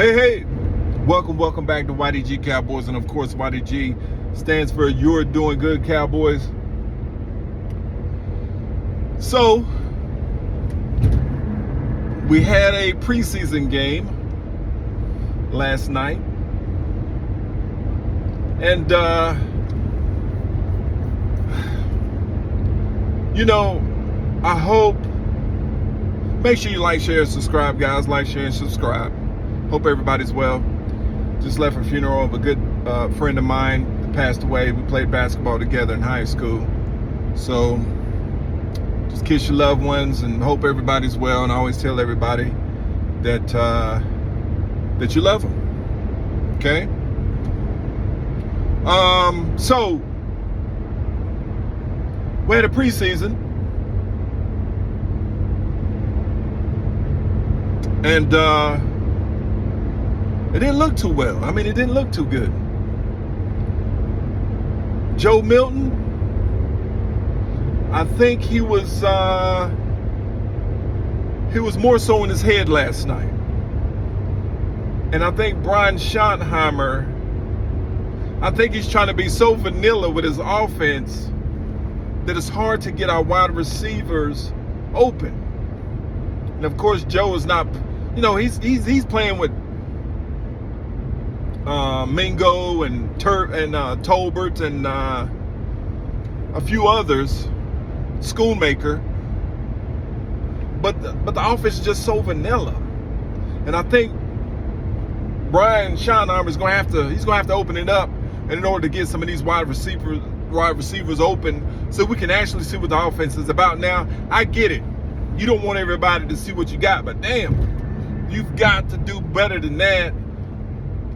Hey, welcome back to YDG Cowboys, and of course YDG stands for You're Doing Good Cowboys. So we had a preseason game last night, and I hope, make sure you like, share, and subscribe, guys. Like, share, and subscribe. Hope everybody's well. Just left a funeral of a good friend of mine that passed away. We played basketball together in high school. So just kiss your loved ones and hope everybody's well. And I always tell everybody that that you love them. Okay? So we had a preseason. And it didn't look too well. I mean, it didn't look too good. Joe Milton, I think he was more so in his head last night. And I think Brian Schottenheimer, I think he's trying to be so vanilla with his offense that it's hard to get our wide receivers open. And of course, Joe is not, he's playing with Mingo and Tolbert and a few others, Schoonmaker, but the offense is just so vanilla, and I think Brian Schottenheimer is going to have to open it up, and in order to get some of these wide receivers open, so we can actually see what the offense is about. Now, I get it. You don't want everybody to see what you got, but damn, you've got to do better than that.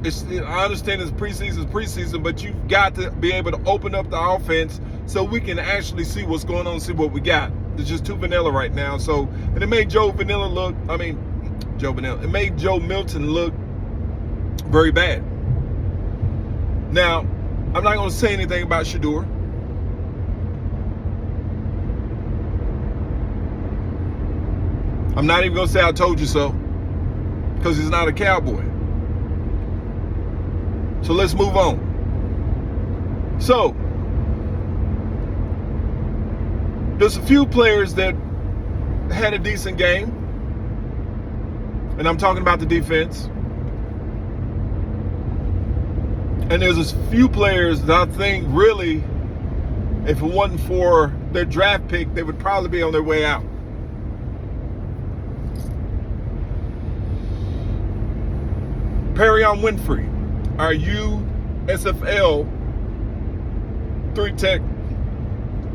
I understand it's preseason, but you've got to be able to open up the offense so we can actually see what's going on, see what we got. It's just too vanilla right now. So, and it made It made Joe Milton look very bad. Now, I'm not going to say anything about Shedeur. I'm not even going to say I told you so, because he's not a Cowboy. So let's move on. So there's a few players that had a decent game, and I'm talking about the defense. And there's a few players that I think really, if it wasn't for their draft pick, they would probably be on their way out. Perrion Winfrey, our USFL 3-tech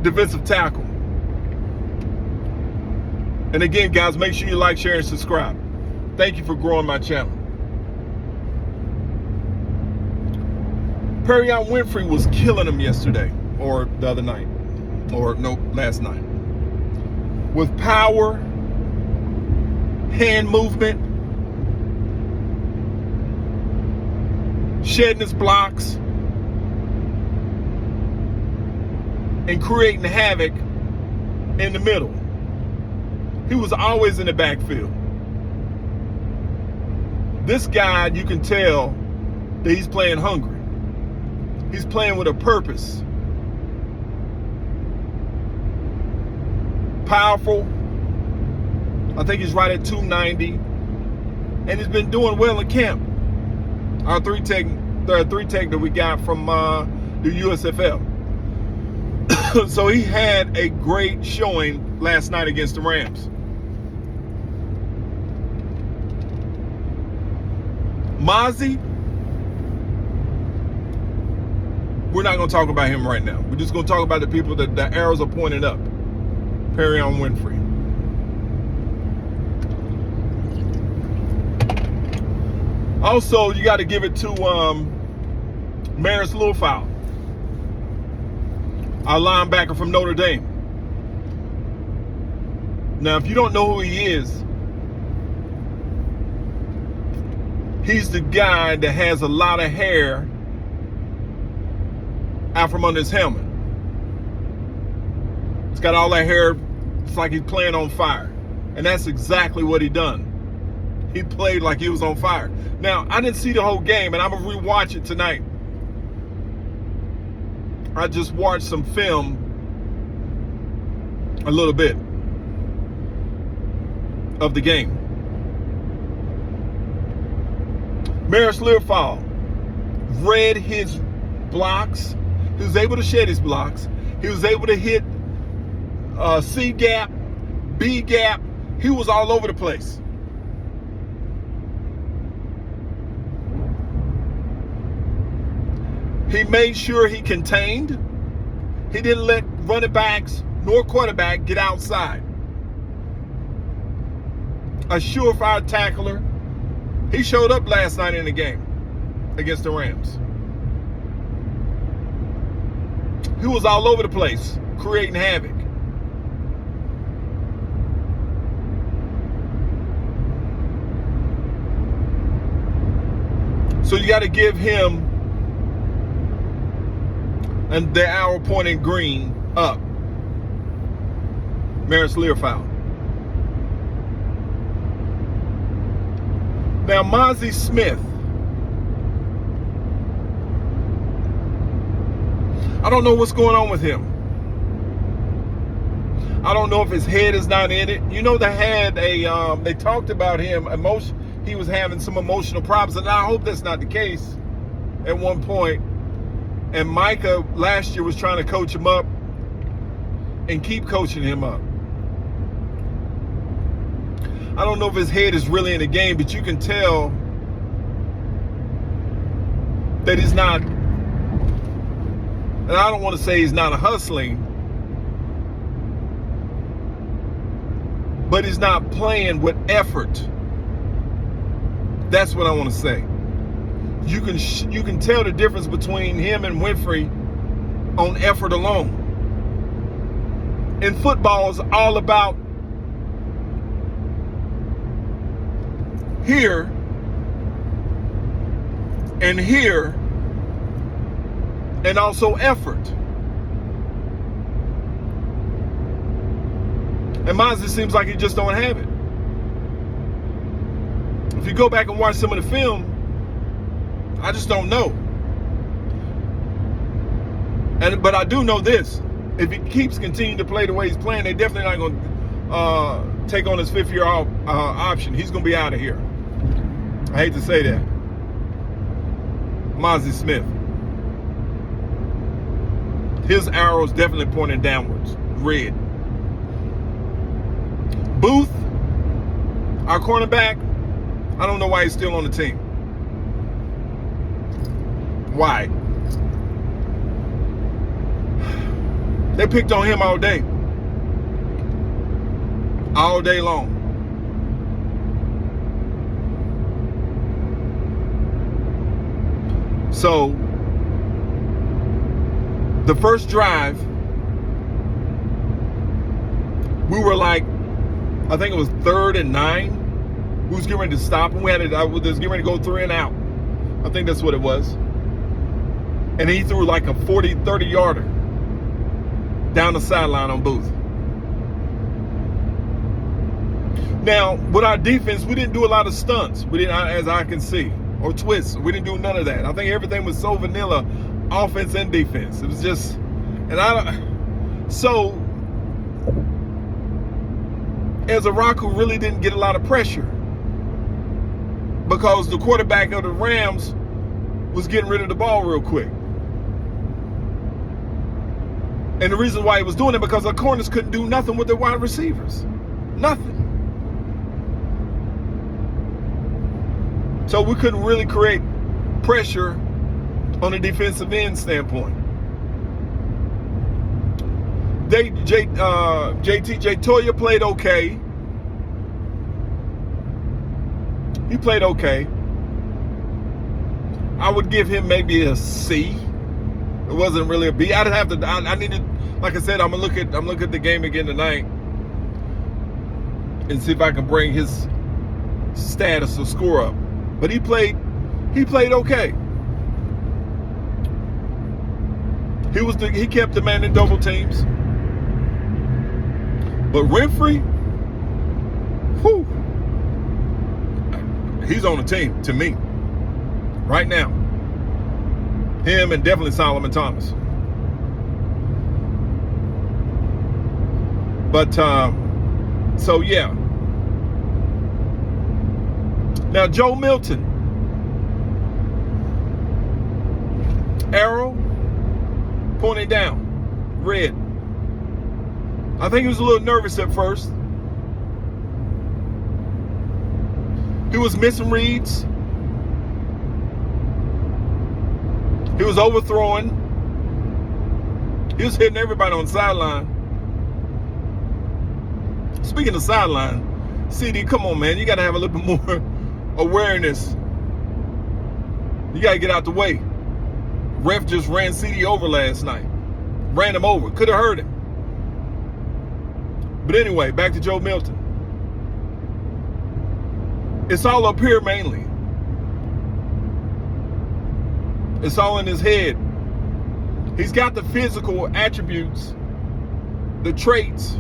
defensive tackle. And again, guys, make sure you like, share, and subscribe. Thank you for growing my channel. Perrion Winfrey was killing him yesterday, or the other night, or no, last night. With power, hand movement, shedding his blocks, and creating havoc in the middle. He was always in the backfield. This guy, you can tell that he's playing hungry. He's playing with a purpose. Powerful. I think he's right at 290. And he's been doing well in camp. Our 3-tech that we got from the USFL. So he had a great showing last night against the Rams. Mozzie, we're not going to talk about him right now. We're just going to talk about the people that the arrows are pointing up. Perrion Winfrey. Also, you got to give it to Maris Liufau, our linebacker from Notre Dame. Now, if you don't know who he is, he's the guy that has a lot of hair out from under his helmet. He's got all that hair. It's like he's playing on fire. And that's exactly what he done. he played like he was on fire. Now, I didn't see the whole game, and I'm going to rewatch it tonight. I just watched some film a little bit of the game. Maris Learfall read his blocks. He was able to shed his blocks. He was able to hit C gap, B gap. He was all over the place. He made sure he contained. He didn't let running backs nor quarterback get outside. A surefire tackler. He showed up last night in the game against the Rams. He was all over the place, creating havoc. So you got to give him and the arrow pointing green up. Maris Learfall. Now, Mozzie Smith. I don't know what's going on with him. I don't know if his head is not in it. You know, they talked about him, he was having some emotional problems, and I hope that's not the case at one point. And Micah last year was trying to coach him up and keep coaching him up. I don't know if his head is really in the game, but you can tell that he's not, and I don't want to say he's not a hustling, but he's not playing with effort. That's what I want to say. You can tell the difference between him and Winfrey on effort alone. And football is all about here and also effort. And Mozzie seems like he just don't have it. If you go back and watch some of the film, I just don't know. But I do know this. If he keeps continuing to play the way he's playing, they're definitely not going to take on his fifth-year option. He's going to be out of here. I hate to say that. Mozzie Smith. His arrow's definitely pointing downwards. Red. Booth, our cornerback, I don't know why he's still on the team. Why? They picked on him all day. All day long. So, the first drive, we were like, I think it was 3rd and 9. We was getting ready to stop him. I was getting ready to go 3 and out. I think that's what it was. And he threw like a 40, 30-yarder down the sideline on Booth. Now, with our defense, we didn't do a lot of stunts. We didn't, as I can see, or twists. We didn't do none of that. I think everything was so vanilla, offense and defense. It was just, so as a rock who really didn't get a lot of pressure because the quarterback of the Rams was getting rid of the ball real quick. And the reason why he was doing it because our corners couldn't do nothing with their wide receivers. Nothing. So we couldn't really create pressure on a defensive end standpoint. JT Toya played okay. He played okay. I would give him maybe a C. It wasn't really a B. I'd have to. I needed, like I said, I'm look at the game again tonight and see if I can bring his status or score up. But he played okay. He kept demanding double teams. But Winfrey, whew, He's on the team to me right now. Him and definitely Solomon Thomas. But so yeah. Now Joe Milton, arrow pointing down, red. I think he was a little nervous at first. He was missing reads. He was overthrowing. He was hitting everybody on the sideline. Speaking of sideline, CD, come on, man. You got to have a little bit more awareness. You got to get out the way. Ref just ran CD over last night. Ran him over. Could have hurt him. But anyway, back to Joe Milton. It's all up here mainly. It's all in his head. He's got the physical attributes, the traits.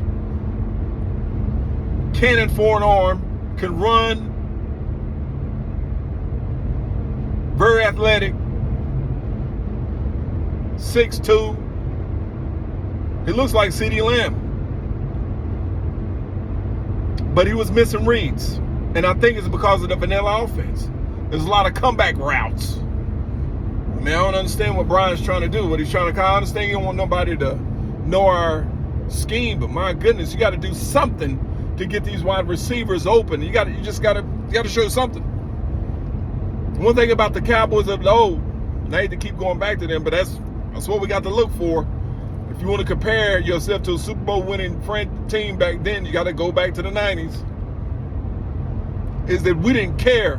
Cannon for an arm, can run, very athletic, 6'2". He looks like CeeDee Lamb. But he was missing reads. And I think it's because of the vanilla offense. There's a lot of comeback routes. I mean, I don't understand what Brian's trying to do. What he's trying to, I understand you don't want nobody to know our scheme, but my goodness, you got to do something to get these wide receivers open. You got to show something. One thing about the Cowboys of the old, and I hate to keep going back to them, but that's what we got to look for. If you want to compare yourself to a Super Bowl winning team back then, you got to go back to the 90s. Is that we didn't care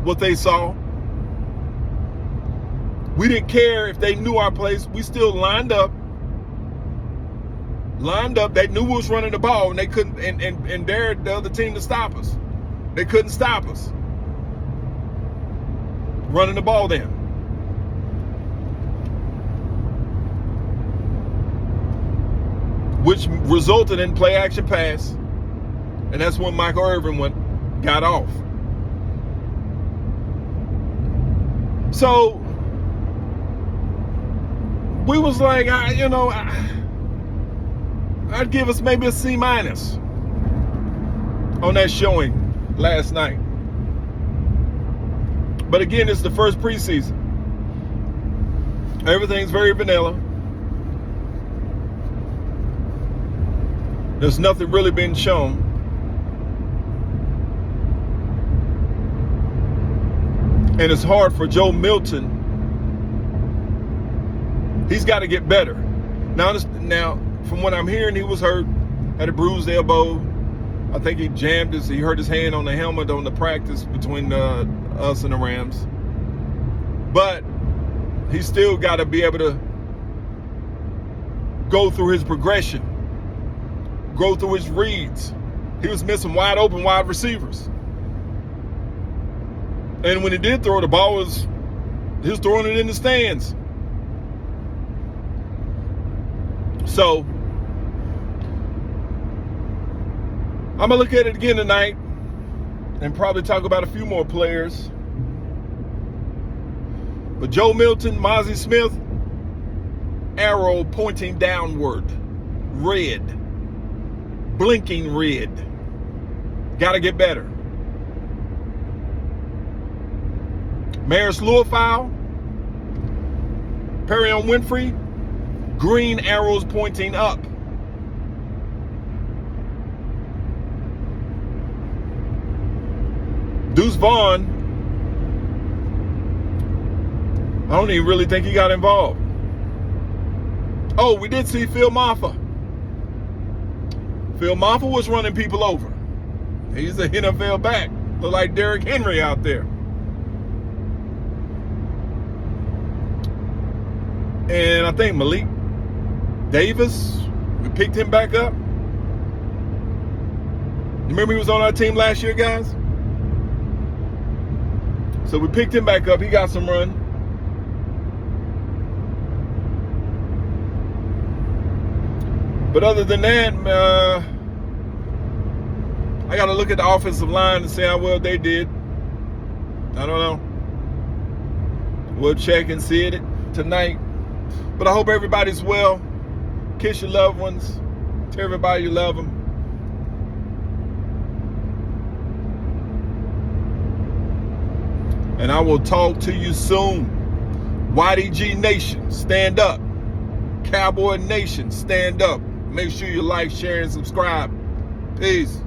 what they saw. We didn't care if they knew our place. We still lined up. They knew we was running the ball, and they couldn't and dared the other team to stop us. They couldn't stop us running the ball then. Which resulted in play action pass. And that's when Michael Irvin got off. So we was like, I'd give us maybe a C- on that showing last night. But again, it's the first preseason. Everything's very vanilla. There's nothing really been shown. And it's hard for Joe Milton. He's got to get better. Now, from what I'm hearing, he was hurt, had a bruised elbow. I think he hurt his hand on the helmet on the practice between us and the Rams. But he's still got to be able to go through his progression, go through his reads. He was missing wide open wide receivers. And when he did throw, the ball he was throwing it in the stands. So I'm going to look at it again tonight and probably talk about a few more players. But Joe Milton, Mozzie Smith, arrow pointing downward, red, blinking red. Got to get better. Maris Luafau, Perion Winfrey, green arrows pointing up. Deuce Vaughn, I don't even really think he got involved. Oh, we did see Phil Maffa. Phil Maffa was running people over. He's an NFL back. Look like Derrick Henry out there. And I think Malik Davis, we picked him back up. You remember he was on our team last year, guys? So we picked him back up. He got some run. But other than that, I got to look at the offensive line and see how well they did. I don't know. We'll check and see it tonight. But I hope everybody's well. Kiss your loved ones. Tell everybody you love them. And I will talk to you soon. YDG Nation, stand up. Cowboy Nation, stand up. Make sure you like, share, and subscribe. Peace.